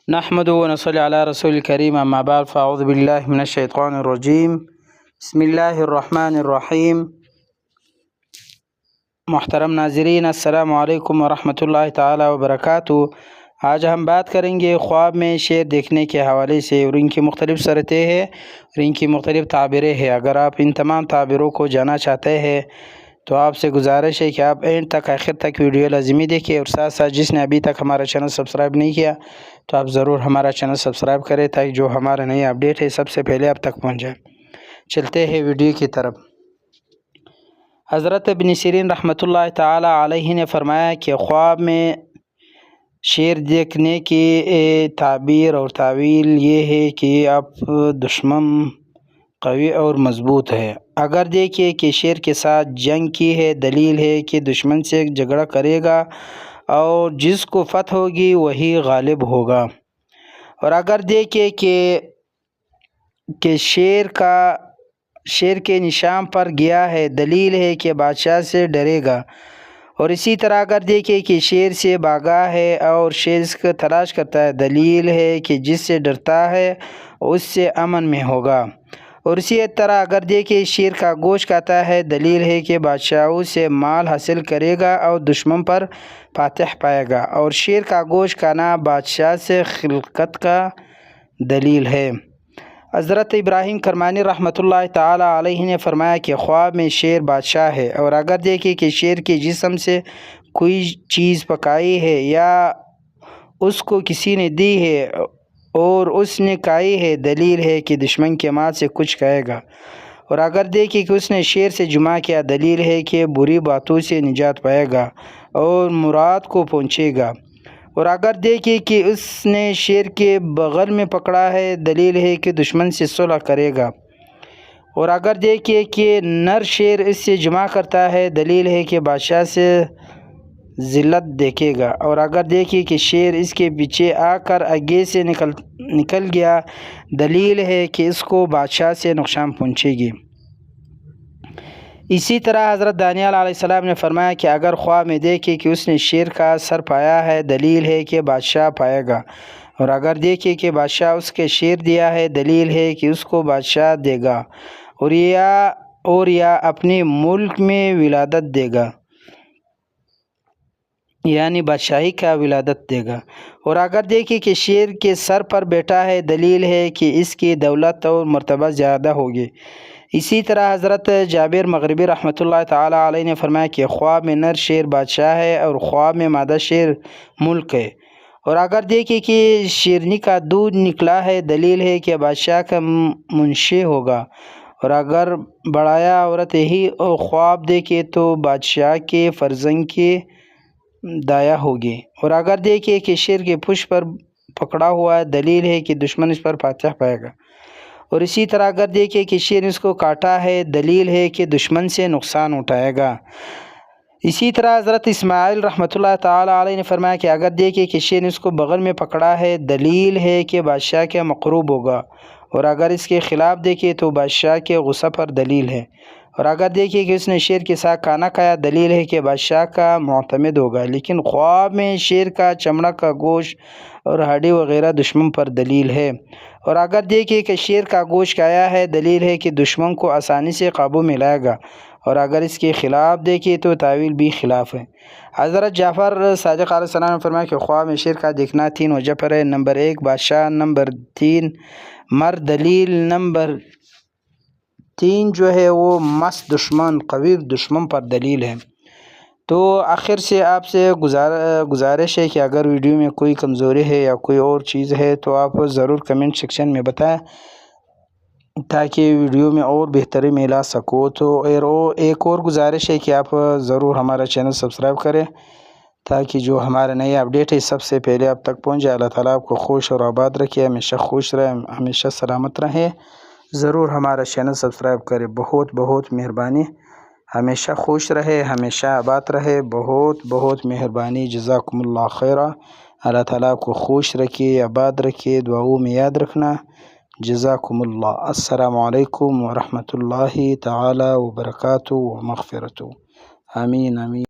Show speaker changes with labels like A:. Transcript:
A: نحمد و نصلی علی رسول الکریم اما بعد فاعوذ باللہ من الشیطان الرجیم بسم اللہ الرحمن الرحیم۔ محترم ناظرین السلام علیکم ورحمۃ اللہ تعالی وبرکاتہ۔ آج ہم بات کریں گے خواب میں شیر دیکھنے کے حوالے سے، اور ان کی مختلف صورتیں ہیں اور ان کی مختلف تعبیریں ہیں۔ اگر آپ ان تمام تعبیروں کو جاننا چاہتے ہیں تو آپ سے گزارش ہے کہ آپ اینڈ تک آخر تک ویڈیو لازمی دیکھیں، اور ساتھ ساتھ جس نے ابھی تک ہمارا چینل سبسکرائب نہیں کیا تو آپ ضرور ہمارا چینل سبسکرائب کریں تاکہ جو ہمارا نئی اپڈیٹ ہے سب سے پہلے آپ تک پہنچ جائے۔ چلتے ہیں ویڈیو کی طرف۔ حضرت ابن سیرین رحمۃ اللہ تعالی علیہ نے فرمایا کہ خواب میں شیر دیکھنے کی تعبیر اور تعویل یہ ہے کہ آپ دشمن قوی اور مضبوط ہے۔ اگر دیکھیں کہ شیر کے ساتھ جنگ کی ہے، دلیل ہے کہ دشمن سے جھگڑا کرے گا اور جس کو فتح ہوگی وہی غالب ہوگا۔ اور اگر دیکھیں کہ شیر کے نشان پر گیا ہے، دلیل ہے کہ بادشاہ سے ڈرے گا۔ اور اسی طرح اگر دیکھیں کہ شیر سے بھاگا ہے اور شیر اس کو تلاش کرتا ہے، دلیل ہے کہ جس سے ڈرتا ہے اس سے امن میں ہوگا۔ اور اسی طرح اگر دیکھیں شیر کا گوشت کھاتا ہے، دلیل ہے کہ بادشاہوں سے مال حاصل کرے گا اور دشمن پر فاتح پائے گا۔ اور شیر کا گوشت کھانا بادشاہ سے خلقت کا دلیل ہے۔ حضرت ابراہیم کرمانی رحمۃ اللہ تعالی علیہ نے فرمایا کہ خواب میں شیر بادشاہ ہے، اور اگر دیکھیں کہ شیر کے جسم سے کوئی چیز پکائی ہے یا اس کو کسی نے دی ہے اور اس نے کھائی ہے، دلیل ہے کہ دشمن کے مال سے کچھ کہے گا۔ اور اگر دیکھیں کہ اس نے شیر سے جمع کیا، دلیل ہے کہ بری باتوں سے نجات پائے گا اور مراد کو پہنچے گا۔ اور اگر دیکھیں کہ اس نے شیر کے بغل میں پکڑا ہے، دلیل ہے کہ دشمن سے صلح کرے گا۔ اور اگر دیکھیں کہ نر شیر اس سے جمع کرتا ہے، دلیل ہے کہ بادشاہ سے ذلت دیکھے گا۔ اور اگر دیکھیں کہ شیر اس کے پیچھے آ کر آگے سے نکل گیا، دلیل ہے کہ اس کو بادشاہ سے نقصان پہنچے گی۔ اسی طرح حضرت دانیال علیہ السلام نے فرمایا کہ اگر خواب میں دیکھے کہ اس نے شیر کا سر پایا ہے، دلیل ہے کہ بادشاہ پائے گا۔ اور اگر دیکھے کہ بادشاہ اس کے شیر دیا ہے، دلیل ہے کہ اس کو بادشاہ دے گا اور یا اپنے ملک میں ولادت دے گا، یعنی بادشاہی کا ولادت دے گا۔ اور اگر دیکھیں کہ شیر کے سر پر بیٹھا ہے، دلیل ہے کہ اس کی دولت اور مرتبہ زیادہ ہوگی۔ اسی طرح حضرت جابر مغربی رحمۃ اللہ تعالی علیہ نے فرمایا کہ خواب میں نر شیر بادشاہ ہے اور خواب میں مادہ شیر ملک ہے۔ اور اگر دیکھیں کہ شیرنی کا دودھ نکلا ہے، دلیل ہے کہ بادشاہ کا منشی ہوگا۔ اور اگر بڑایا عورت یہی خواب دیکھے تو بادشاہ کے فرزند کی دایا ہوگی۔ اور اگر دیکھیں کہ شیر کے پشت پر پکڑا ہوا ہے، دلیل ہے کہ دشمن اس پر فاتح پائے گا۔ اور اسی طرح اگر دیکھیں کہ شیر اس کو کاٹا ہے، دلیل ہے کہ دشمن سے نقصان اٹھائے گا۔ اسی طرح حضرت اسماعیل رحمۃ اللہ تعالی علیہ نے فرمایا کہ اگر دیکھیں کہ شیر اس کو بغل میں پکڑا ہے، دلیل ہے کہ بادشاہ کے مقروب ہوگا۔ اور اگر اس کے خلاف دیکھیں تو بادشاہ کے غصہ پر دلیل ہے۔ اور اگر دیکھیں کہ اس نے شیر کے ساتھ کھانا کھایا، دلیل ہے کہ بادشاہ کا معتمد ہوگا۔ لیکن خواب میں شیر کا چمڑا کا گوشت اور ہڈی وغیرہ دشمن پر دلیل ہے۔ اور اگر دیکھیں کہ شیر کا گوشت کھایا ہے، دلیل ہے کہ دشمن کو آسانی سے قابو میں لائے گا۔ اور اگر اس کے خلاف دیکھیں تو تعویل بھی خلاف ہے۔ حضرت جعفر صادق علیہ السلام نے فرمایا کہ خواب میں شیر کا دیکھنا 3 وجہ پر ہے۔ نمبر 1 بادشاہ، نمبر 3 مرد، دلیل نمبر 3 جو ہے وہ مست دشمن، قوی دشمن پر دلیل ہے۔ تو آخر سے آپ سے گزارش ہے کہ اگر ویڈیو میں کوئی کمزوری ہے یا کوئی اور چیز ہے تو آپ ضرور کمنٹ سیکشن میں بتائیں تاکہ ویڈیو میں اور بہتری میں لا سکو۔ تو ایک اور گزارش ہے کہ آپ ضرور ہمارا چینل سبسکرائب کریں تاکہ جو ہمارا نئی اپڈیٹ ہے سب سے پہلے آپ تک پہنچ جائے۔ اللہ تعالیٰ آپ کو خوش اور آباد رکھے، ہمیشہ خوش رہے، ہمیشہ سلامت رہیں۔ ضرور ہمارا چینل سبسکرائب کریں، بہت بہت مہربانی۔ ہمیشہ خوش رہے، ہمیشہ آباد رہے، بہت بہت مہربانی۔ جزاکم اللہ خیرہ۔ اللہ تعالیٰ آپ کو خوش رکھے، آباد رکھے، دعاؤں میں یاد رکھنا۔ جزاکم اللہ۔ السلام علیکم ورحمۃ اللہ تعالی وبرکاتہ ومغفرتہ۔ آمین آمین۔